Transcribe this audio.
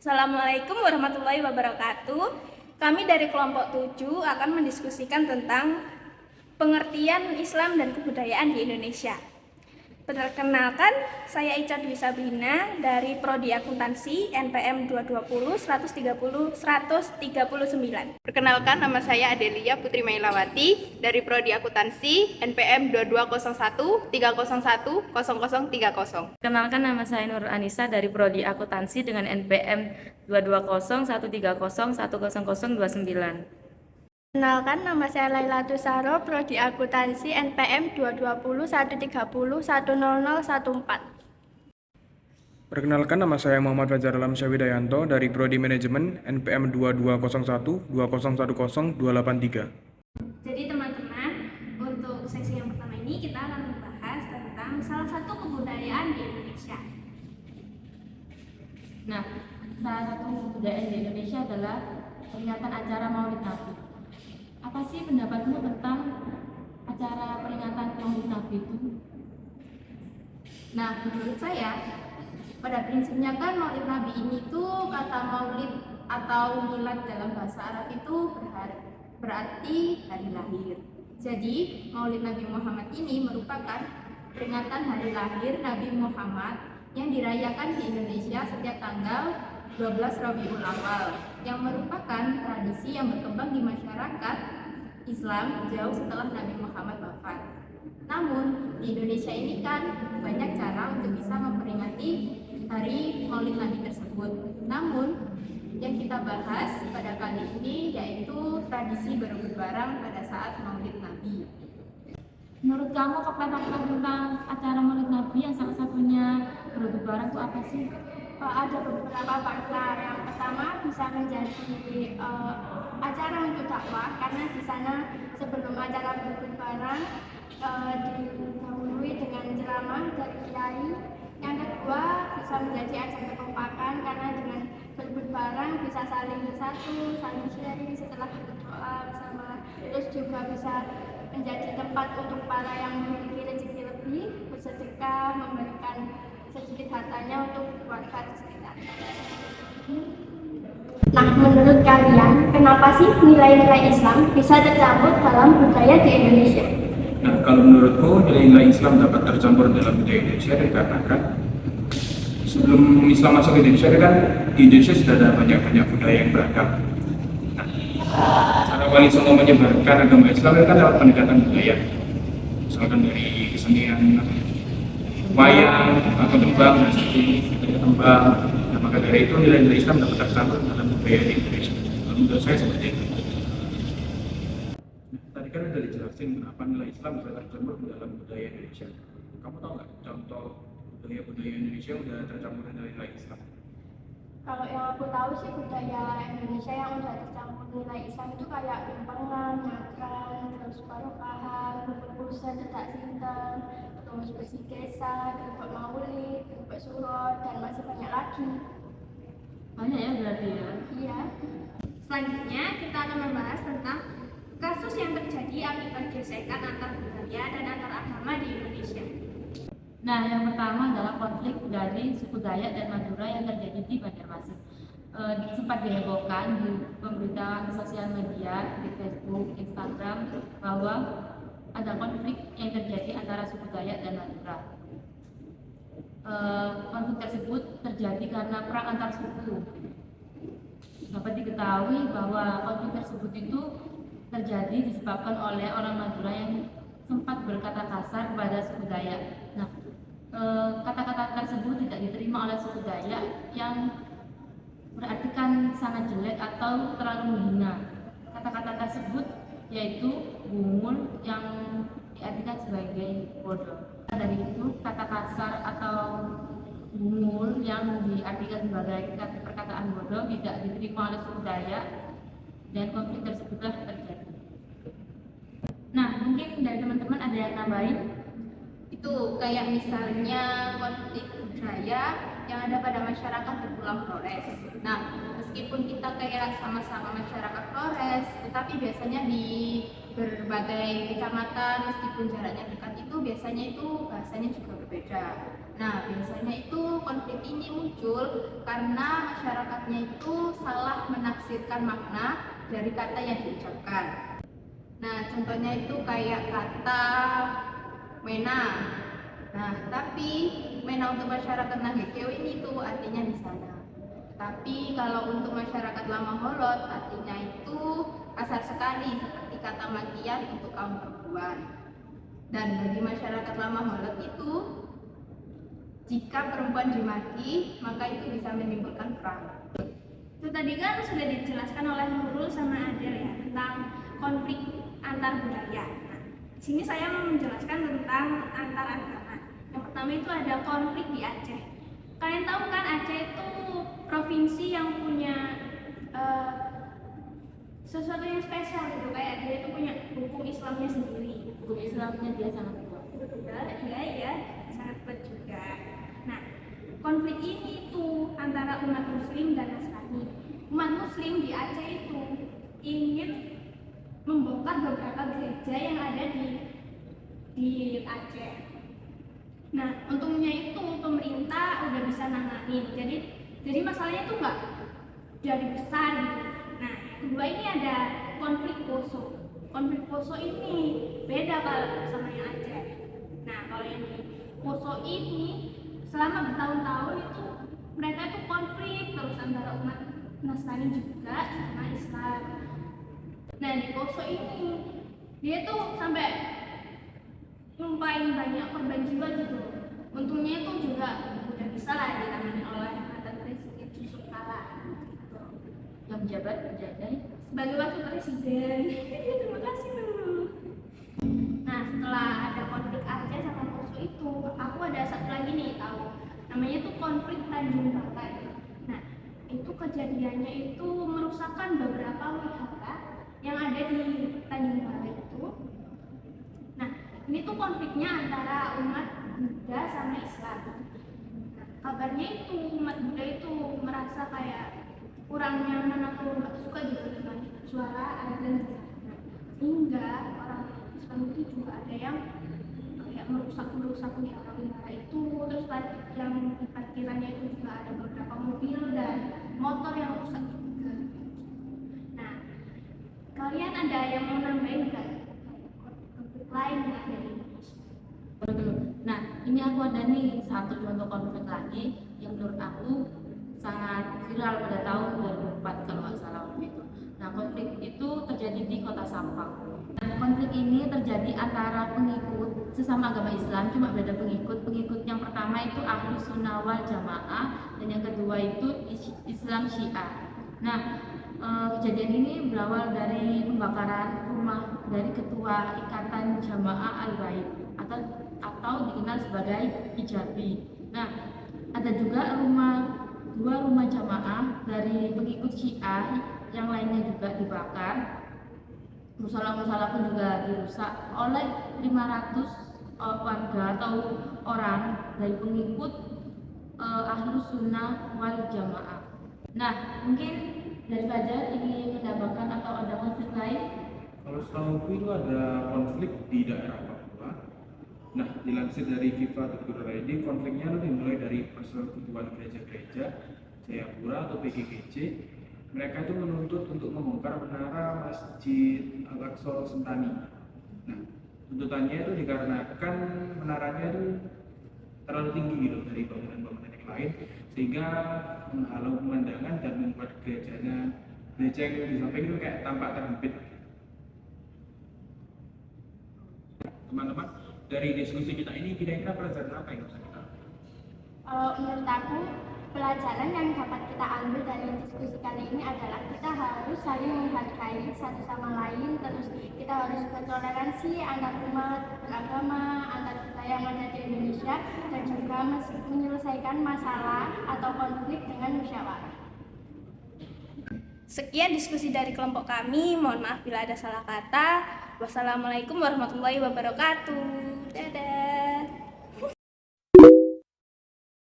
Assalamualaikum warahmatullahi wabarakatuh. Kami dari kelompok 7 akan mendiskusikan tentang pengertian Islam dan kebudayaan di Indonesia. Perkenalkan, saya Ica Dwi Sabrina dari Prodi Akuntansi NPM 220 130 139. Perkenalkan, nama saya Adelia Putri Mailawati dari Prodi Akuntansi NPM 2201 301 0030. Perkenalkan, nama saya Nur Anissa dari Prodi Akuntansi dengan NPM 220 130 10029. Kenalkan, nama saya Laila Tusaro, Prodi Akuntansi NPM 220 130 10014. Perkenalkan, nama saya Muhammad Fajar Alam Syawidayanto dari Prodi Manajemen NPM 2201 2010 283. Jadi teman-teman, untuk sesi yang pertama ini kita akan membahas tentang salah satu kebudayaan di Indonesia. Nah, salah satu kebudayaan di Indonesia adalah peringatan acara Maulid Nabi. Apa sih pendapatmu tentang acara peringatan Maulid Nabi itu? Nah, menurut saya, pada prinsipnya kan Maulid Nabi ini tuh kata maulid atau milad dalam bahasa Arab itu berarti hari lahir. Jadi, Maulid Nabi Muhammad ini merupakan peringatan hari lahir Nabi Muhammad yang dirayakan di Indonesia setiap tanggal 12 Rabiul Awal, yang merupakan tradisi yang berkembang di masyarakat Islam jauh setelah Nabi Muhammad wafat. Namun, di Indonesia ini kan banyak cara untuk bisa memperingati hari Maulid Nabi tersebut. Namun, yang kita bahas pada kali ini yaitu tradisi berebut barang pada saat Maulid Nabi. Menurut kamu, fakta-fakta tentang acara Maulid Nabi yang salah satunya berebut barang itu apa sih? Ada beberapa fakta. Yang pertama bisa menjadi acara untuk dakwah, karena di sana sebelum acara berebut barang didahului dengan ceramah dari kiai. Yang kedua bisa menjadi ajang kekompakan, karena dengan berebut barang bisa saling bersatu, saling sharing setelah berdoa bersama. Terus juga bisa menjadi tempat untuk para yang memiliki rezeki lebih bersedekah, memberikan sedikit hartanya untuk warga di sekitar. Nah, menurut kalian, kenapa sih nilai-nilai Islam bisa tercampur dalam budaya di Indonesia? Nah, kalau menurutku nilai-nilai Islam dapat tercampur dalam budaya Indonesia dikarenakan sebelum Islam masuk ke Indonesia kan di Indonesia sudah ada banyak budaya yang beragam. Nah, cara paling Songo menyebarkan agama Islam itu kan lewat pendekatan budaya, misalkan dari kesenian wayang atau tembang dan seperti tembang. Nah, maka dari itu nilai-nilai Islam dapat tercampur dalam budaya di Indonesia. Kalau menurut saya seperti itu. Nah, tadi kan sudah dijelasin kenapa nilai Islam bisa tercampur dalam budaya Indonesia. Kamu tahu nggak contoh budaya Indonesia yang sudah tercampur nilai-nilai Islam? Kalau yang aku tahu sih, budaya Indonesia yang udah tercampur nilai Islam itu kayak lempengan, nyakran, terus barokahan, berpulsa, cetak sinten, terus bersih desa, gerbek maulid, gerbek surot, dan masih banyak lagi. Banyak ya berarti ya? Iya. Selanjutnya kita akan membahas tentang kasus yang terjadi akibat gesekan antar budaya dan antar agama di Indonesia. Nah, yang pertama adalah konflik dari suku Dayak dan Madura yang terjadi di Banjarmasin. Sempat dihebohkan di pemberitaan sosial media, di Facebook, Instagram, bahwa ada konflik yang terjadi antara suku Dayak dan Madura. Konflik tersebut terjadi karena perang antar suku. Dapat diketahui bahwa konflik tersebut itu terjadi disebabkan oleh orang Madura yang sempat berkata kasar kepada suku Dayak. Nah, kata-kata tersebut tidak diterima oleh suku Dayak yang berartikan sangat jelek atau terlalu menghina. Kata-kata tersebut yaitu bungul yang diartikan sebagai bodoh. Dari itu, kata kasar atau bungul yang diartikan sebagai perkataan bodoh tidak diterima oleh suku Dayak dan konflik tersebutlah terjadi. Nah, mungkin dari teman-teman ada yang nambahin? Itu kayak misalnya konflik budaya yang ada pada masyarakat di Pulau Flores. Nah, meskipun kita kayak sama-sama masyarakat Flores, tetapi biasanya di berbagai kecamatan meskipun jaraknya dekat itu biasanya itu bahasanya juga berbeda. Nah, biasanya itu konflik ini muncul karena masyarakatnya itu salah menafsirkan makna dari kata yang diucapkan. Nah, contohnya itu kayak kata mena. Nah, tapi mena untuk masyarakat Nagekeo ini tuh artinya di sana. Tapi kalau untuk masyarakat Lama Holot artinya itu kasar sekali seperti kata makian untuk kaum perempuan. Dan bagi masyarakat Lama Holot itu jika perempuan dimaki maka itu bisa menimbulkan perang. Itu tadi kan sudah dijelaskan oleh Nurul sama Adel ya tentang konflik antar budaya. Nah, di sini saya mau menjelaskan tentang antar agama. Yang pertama itu ada konflik di Aceh. Kalian tahu kan Aceh itu provinsi yang punya sesuatu yang spesial gitu, kayak dia itu punya hukum Islamnya sendiri. Hukum Islamnya dia sangat kuat. Iya, sangat kuat juga. Nah, konflik ini tuh antara umat Muslim dan Nasrani. Umat Muslim di Aceh itu ingin membongkar beberapa gereja yang ada di Aceh. Nah, untungnya itu pemerintah udah bisa nanganin. Jadi masalahnya tuh nggak jadi besar gitu. Nah, yang kedua ini ada konflik Poso. Konflik Poso ini beda kalau sama yang Aceh. Nah, kalau yang di Poso ini selama bertahun-tahun itu mereka itu konflik terus antara umat Nasrani juga sama Islam. Nah, di Poso ini dia tuh sampai nyumpain banyak korban jiwa gitu. Untungnya itu juga udah bisa lah ditangani oleh mantan Presiden Yusuf Kala gitu. Yang menjabat menjadi Sebagai wakil presiden. Terima kasih Nurul. Nah, setelah ada konflik Aceh sama Poso itu, aku ada satu lagi nih tahu. Namanya tuh konflik Tanjung Balai. Nah, itu kejadiannya itu merusakkan beberapa wihara yang ada di Tanjung Balai itu. Nah, ini tuh konfliknya antara umat Buddha sama Islam. Nah, kabarnya itu umat Buddha itu merasa kayak kurang nyaman atau nggak suka gitu dengan suara azan. Nah, sehingga orang Islam itu juga ada yang kayak merusak wihara itu. Terus yang di parkirannya itu juga ada beberapa mobil dan motor yang rusak juga. Nah, kalian ada yang mau nambahin nggak konflik lain nggak dari Indonesia? Nah, ini aku ada nih satu contoh konflik lagi yang menurut aku sangat viral pada tahun 2004 kalau nggak salah waktu itu. Nah, konflik itu terjadi di Kota Sampang. Nah, konflik ini terjadi antara pengikut sesama agama Islam, cuma beda pengikut. Pengikut yang pertama itu Ahlus Sunnah wal Jamaah dan yang kedua itu Islam Syiah. Nah, kejadian ini berawal dari pembakaran rumah dari ketua Ikatan Jamaah Al-Bait atau dikenal sebagai Hijabi. Nah, ada juga dua rumah jamaah dari pengikut Syiah yang lainnya juga dibakar. Musola-musola pun juga dirusak oleh 500 warga atau orang dari pengikut Ahlus Sunnah wal Jamaah. Nah, mungkin dari Fajar ingin menambahkan atau ada konflik lain? Kalau setahu itu ada konflik di daerah Papua. Nah, dilansir dari FIFA.go.id, konfliknya dimulai dari persekutuan gereja-gereja Jayapura atau PGGJ. Mereka itu menuntut untuk membongkar menara Masjid Al-Aqsa Sentani. Nah, tuntutannya itu dikarenakan menaranya itu terlalu tinggi gitu dari bangunan-bangunan yang lain, sehingga menghalau pemandangan dan membuat gereja yang di samping itu kayak tampak terhimpit. Teman-teman, dari diskusi kita ini kira-kira pelajaran apa yang bisa kita? Menurut aku, pelajaran yang dapat kita ambil dari diskusi kali ini adalah kita harus saling menghargai satu sama lain, terus kita harus bertoleransi antar umat beragama, antar budaya yang ada di Indonesia, dan juga menyelesaikan masalah atau konflik dengan musyawarah. Sekian diskusi dari kelompok kami. Mohon maaf bila ada salah kata. Wassalamualaikum warahmatullahi wabarakatuh. Dadah.